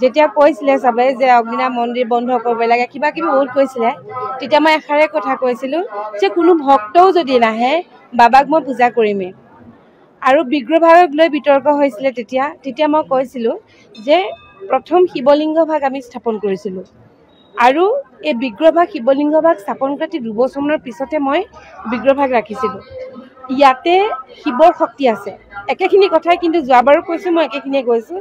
যেতিয়া কৈছিলে চবে যে অগ্নিনাভ মন্দিৰ বন্ধ কৰিব লাগে কিবা কিবি বহুত কৈছিলে তেতিয়া মই এষাৰে কথা কৈছিলোঁ যে কোনো ভক্তও যদি নাহে বাবাক মই পূজা কৰিমেই আৰু বিগ্ৰহভাগক লৈ বিতৰ্ক হৈছিলে তেতিয়া মই কৈছিলোঁ যে প্ৰথম শিৱলিংগ ভাগ আমি স্থাপন কৰিছিলোঁ আৰু এই বিগ্ৰহভাগ শিৱলিংগ ভাগ স্থাপন কৰি 2 বছৰৰ পিছতে মই বিগ্ৰহভাগ ৰাখিছিলোঁ ইয়াতে শিৱৰ শক্তি আছে একেখিনি কথাই কিন্তু যোৱাবাৰো কৈছোঁ মই একেখিনিয়ে কৈছোঁ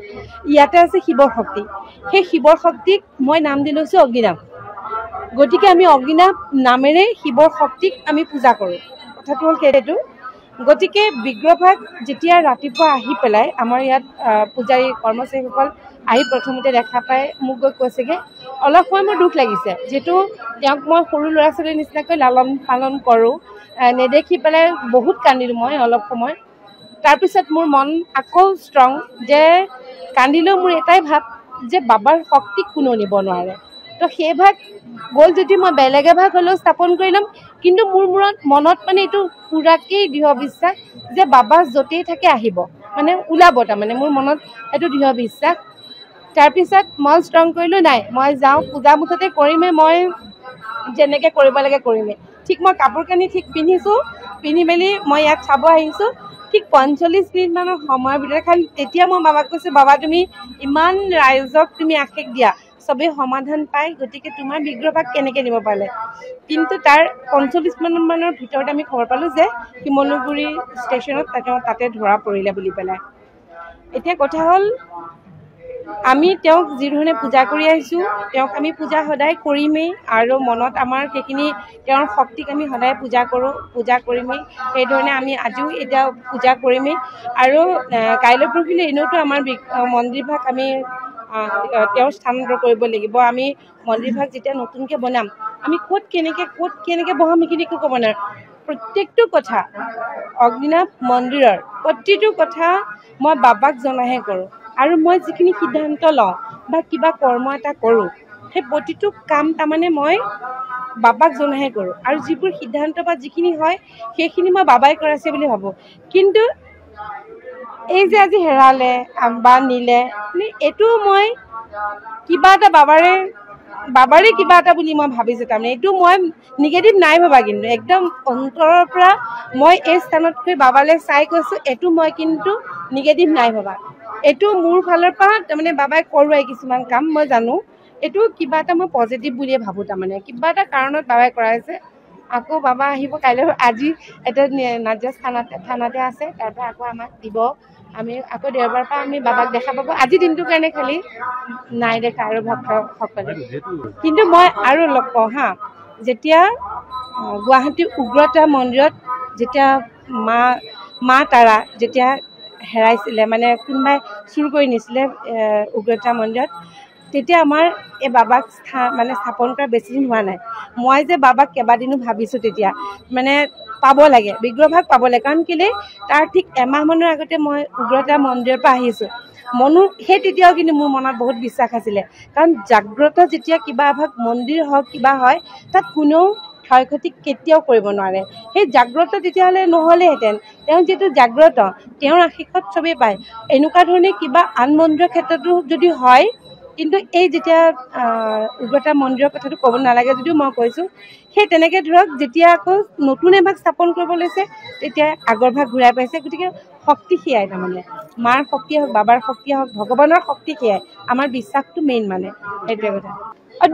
ইয়াতে আছে শিৱৰ শক্তি সেই শিৱৰ শক্তিক মই নাম দি লৈছোঁ অগ্নিনাভ গতিকে আমি অগ্নিনাভ নামেৰে শিৱৰ শক্তিক আমি পূজা কৰোঁ কথাটো হ'ল সেইটো গতিকে বিগ্ৰহভাগ যেতিয়া ৰাতিপুৱা আহি পেলাই আমাৰ ইয়াত পূজাৰী কৰ্মচাৰীসকল আহি প্ৰথমতে দেখা পাই মোক গৈ কৈছেগৈ অলপ সময় মোৰ দুখ লাগিছে যিহেতু তেওঁক মই সৰু ল'ৰা ছোৱালীৰ নিচিনাকৈ লালন পালন কৰোঁ নেদেখি পেলাই বহুত কান্দিলোঁ মই অলপ সময় তাৰপিছত মোৰ মন আকৌ ষ্ট্ৰং যে কান্দিলেও মোৰ এটাই ভাৱ যে বাবাৰ শক্তিক কোনো নিব নোৱাৰে তো সেই ভাগ গ'ল যদি মই বেলেগ ভাগ হ'লেও স্থাপন কৰি ল'ম কিন্তু মোৰ মনত মানে এইটো পুৰাকেই দৃঢ় বিশ্বাস যে বাবা য'তেই থাকে আহিব মানে ওলাব তাৰমানে মোৰ মনত এইটো দৃঢ় বিশ্বাস তাৰপিছত মই ষ্ট্ৰং কৰিলোঁ নাই মই যাওঁ পূজা মুঠতে কৰিমেই মই যেনেকৈ কৰিব লাগে কৰিমেই ঠিক মই কাপোৰ কানি ঠিক পিন্ধিছোঁ পিন্ধি মেলি মই ইয়াত চাব আহিছোঁ ঠিক 45 মিনিটমানৰ সময়ৰ ভিতৰত খালি তেতিয়া মই বাবাক কৈছোঁ বাবা তুমি ইমান ৰাইজক তুমি আশীষ দিয়া চবেই সমাধান পায় গতিকে তোমাৰ বিগ্ৰহভাগ কেনেকৈ নিব পাৰিলে কিন্তু তাৰ 45 মিনিটমানৰ ভিতৰত আমি খবৰ পালোঁ যে শিমলুগুৰি ষ্টেচনত তাতে ধৰা পৰিলে বুলি পেলাই এতিয়া কথা হ'ল আমি তেওঁক যিধৰণে পূজা কৰি আহিছোঁ তেওঁক আমি পূজা সদায় কৰিমেই আৰু মনত আমাৰ সেইখিনি তেওঁৰ শক্তিক আমি সদায় পূজা কৰোঁ পূজা কৰিমেই সেইধৰণে আমি আজিও এতিয়া পূজা কৰিমেই আৰু কাইলৈ পৰহিলৈ এনেওতো আমাৰ মন্দিৰভাগ আমি তেওঁৰ স্থানান্তৰ কৰিব লাগিব আমি মন্দিৰভাগ যেতিয়া নতুনকৈ বনাম আমি ক'ত কেনেকৈ বহাম সেইখিনি একো ক'ব নোৱাৰোঁ প্ৰত্যেকটো কথা অগ্নিনাভ মন্দিৰৰ প্ৰতিটো কথা মই বাবাক জনাহে কৰোঁ আৰু মই যিখিনি সিদ্ধান্ত লওঁ বা কিবা কৰ্ম এটা কৰোঁ সেই প্ৰতিটো কাম তাৰমানে মই বাবাক জনাহে কৰোঁ আৰু যিবোৰ সিদ্ধান্ত বা যিখিনি হয় সেইখিনি মই বাবাই কৰাইছে বুলি ভাবোঁ কিন্তু এই যে আজি হেৰালে বা নিলে এইটো মই কিবা এটা বাবাৰে কিবা এটা বুলি মই ভাবিছোঁ তাৰমানে এইটো মই নিগেটিভ নাই ভাবা কিন্তু একদম অন্তৰৰ পৰা মই এই স্থানতকৈ বাবালৈ চাই কৈছোঁ এইটো মই কিন্তু নিগেটিভ নাই ভাবা এইটো মোৰ ফালৰ পৰা তাৰমানে বাবাই কৰোৱাই কিছুমান কাম মই জানো এইটো কিবা এটা মই পজিটিভ বুলিয়ে ভাবোঁ তাৰমানে কিবা এটা কাৰণত বাবাই কৰাইছে আকৌ বাবা আহিব কাইলৈ আজি এটা নাজিৰা থানাতে আছে তাৰপৰা আকৌ আমাক দিব আমি আকৌ দেওবাৰৰ পৰা আমি বাবাক দেখা পাব আজি দিনটোৰ কাৰণে খালি নাই দেখা আৰু ভক্তসকলে কিন্তু মই আৰু লগ পাওঁ হা যেতিয়া গুৱাহাটীৰ উগ্ৰতাৰা মন্দিৰত যেতিয়া মা তাৰা যেতিয়া হেৰাইছিলে মানে কোনোবাই চুৰ কৰি নিছিলে উগ্ৰতাৰা মন্দিৰত তেতিয়া আমাৰ এই বাবাক স্থাপন কৰা বেছি দিন হোৱা নাই মই যে বাবাক কেইবাদিনো ভাবিছোঁ তেতিয়া মানে পাব লাগে বিগ্ৰহভাগ পাব লাগে কাৰণ কেলৈ তাৰ ঠিক এমাহমানৰ আগতে মই উগ্ৰতাৰা মন্দিৰৰ পৰা আহিছোঁ সেই তেতিয়াও কিন্তু মোৰ মনত বহুত বিশ্বাস আছিলে কাৰণ জাগ্ৰত যেতিয়া কিবা এভাগ মন্দিৰ হওক কিবা হয় তাত কোনেও ক্ষয় ক্ষতি কেতিয়াও কৰিব নোৱাৰে সেই জাগ্ৰত তেতিয়াহ'লে নহ'লেহেঁতেন তেওঁ যিহেতু জাগ্ৰত তেওঁৰ আশীৰ্বাদ চবেই পায় এনেকুৱা ধৰণে কিবা আন মন্দিৰৰ ক্ষেত্ৰতো যদি হয় কিন্তু এই যেতিয়া উগ্ৰতাৰা মন্দিৰৰ কথাটো ক'ব নালাগে যদিও মই কৈছোঁ সেই তেনেকৈ ধৰক যেতিয়া আকৌ নতুন এভাগ স্থাপন কৰিব লৈছে তেতিয়া আগৰ ভাগ ঘূৰাই পাইছে গতিকে শক্তি সেয়াই তাৰমানে মাৰ শক্তিয়ে হওক বাবাৰ শক্তিয়ে হওক ভগৱানৰ শক্তি সেয়াই আমাৰ বিশ্বাসটো মেইন মানে সেইটোৱে কথা আৰু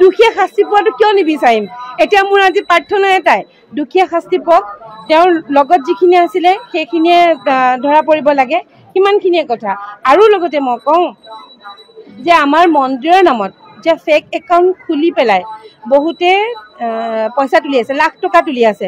দুখীয়া শাস্তি পোৱাটো কিয় নিবিচাৰিম এতিয়া মোৰ আজি প্ৰাৰ্থনা এটাই দুখীয়া শাস্তি পাওক তেওঁৰ লগত যিখিনি আছিলে সেইখিনিয়ে ধৰা পৰিব লাগে সিমানখিনিয়ে কথা আৰু লগতে মই কওঁ যে আমাৰ মন্দিৰৰ নামত যে ফেক একাউণ্ট খুলি পেলাই বহুতে পইচা তুলি আছে লাখ টকা তুলি আছে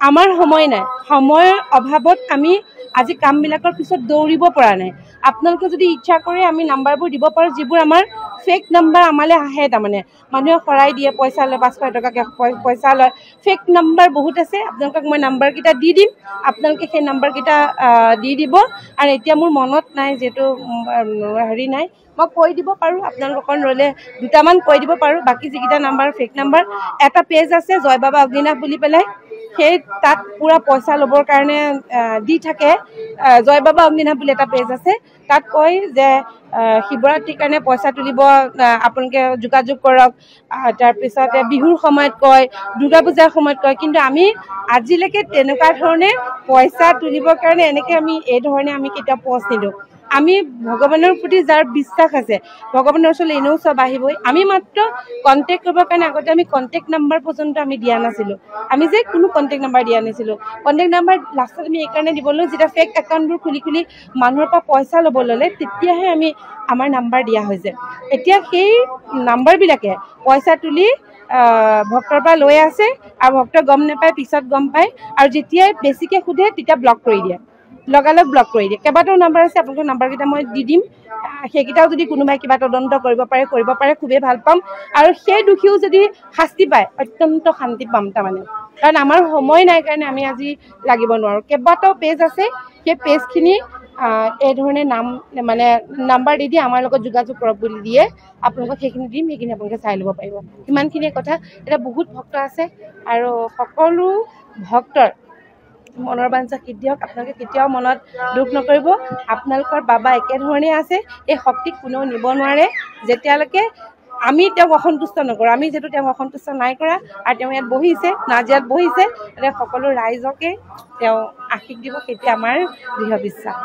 আমাৰ সময় নাই সময়ৰ অভাৱত আমি আজি কামবিলাকৰ পিছত দৌৰিব পৰা নাই আপোনালোকে যদি ইচ্ছা কৰে আমি নাম্বাৰবোৰ দিব পাৰোঁ যিবোৰ আমাৰ ফেক নাম্বাৰ আমালৈ আহে তাৰমানে মানুহে শৰাই দিয়ে পইচা লয় 500 টকাকৈ পইচা লয় ফেক নাম্বাৰ বহুত আছে আপোনালোকক মই নাম্বাৰকেইটা দি দিম আপোনালোকে সেই নাম্বাৰকেইটা দি দিব আৰু এতিয়া মোৰ মনত নাই যিহেতু হেৰি নাই মই কৈ দিব পাৰোঁ আপোনালোকৰ ৰ'লে দুটামান কৈ দিব পাৰোঁ বাকী যিকেইটা নাম্বাৰ ফেক নাম্বাৰ এটা পেজ আছে জয় বাবা অগ্নিনাভ বুলি পেলাই সেই তাত পুৰা পইচা ল'বৰ কাৰণে দি থাকে। জয় বাবা অগ্নিনাভ বুলি এটা পেজ আছে, তাত কয় যে শিৱৰাত্ৰিৰ কাৰণে পইচা তুলিব, আপোনালোকে যোগাযোগ কৰক। তাৰপিছতে বিহুৰ সময়ত কয়, দুৰ্গা পূজাৰ সময়ত কয়, কিন্তু আমি আজিলৈকে তেনেকুৱা ধৰণে পইচা তুলিবৰ কাৰণে এনেকৈ আমি এই ধৰণে আমি কেতিয়াও পষ্ট নিদিওঁ। আমি ভগৱানৰ প্ৰতি যাৰ বিশ্বাস আছে, ভগৱানৰ ওচৰলৈ এনেও চব আহিবই। আমি মাত্ৰ কণ্টেক্ট কৰিবৰ কাৰণে আগতে আমি কণ্টেক্ট নাম্বাৰ পৰ্যন্ত আমি দিয়া নাছিলোঁ। আমি যে কোনো কণ্টেক্ট নাম্বাৰ দিয়া নাছিলোঁ। কণ্টেক্ট নাম্বাৰ লাষ্টত আমি এইকাৰণে দিবলৈ, যেতিয়া ফেক একাউণ্টবোৰ খুলি মানুহৰ পৰা পইচা ল'ব ল'লে, তেতিয়াহে আমি আমাৰ নাম্বাৰ দিয়া হৈছে। এতিয়া সেই নাম্বাৰবিলাকে পইচা তুলি ভক্তৰ পৰা লৈ আছে, আৰু ভক্তই গম নাপায়, পিছত গম পায়, আৰু যেতিয়াই বেছিকৈ সোধে তেতিয়া ব্লক কৰি দিয়ে, লগালগ ব্লক কৰি দিয়ে। কেইবাটাও নাম্বাৰ আছে, আপোনালোকৰ নাম্বাৰকেইটা মই দি দিম। সেইকেইটাও যদি কোনোবাই কিবা তদন্ত কৰিব পাৰে, খুবেই ভাল পাম। আৰু সেই দোষীও যদি শাস্তি পায়, অত্যন্ত শান্তি পাম তাৰমানে। কাৰণ আমাৰ সময় নাই কাৰণে আমি আজি লাগিব নোৱাৰোঁ। কেইবাটাও পেজ আছে, সেই পেজখিনি এই ধৰণে নাম্বাৰ দি আমাৰ লগত যোগাযোগ কৰক বুলি দিয়ে। আপোনালোকক সেইখিনি দিম, সেইখিনি আপোনালোকে চাই ল'ব পাৰিব। সিমানখিনিয়ে কথা। এতিয়া বহুত ভক্ত আছে, আৰু সকলো ভক্তৰ মনৰ বাঞ্ছা সিদ্ধি হওক। আপোনালোকে কেতিয়াও মনত দুখ নকৰিব, আপোনালোকৰ বাবা একেধৰণে আছে। এই শক্তিক কোনেও নিব নোৱাৰে, যেতিয়ালৈকে আমি তেওঁক অসন্তুষ্ট নকৰোঁ। আমি যিহেতু তেওঁক অসন্তুষ্ট নাই কৰা, আৰু তেওঁ ইয়াত বহিছে, নাজিয়াত বহিছে, সকলো ৰাইজকে তেওঁ আশীষ দিব, সেইটো আমাৰ দৃঢ় বিশ্বাস।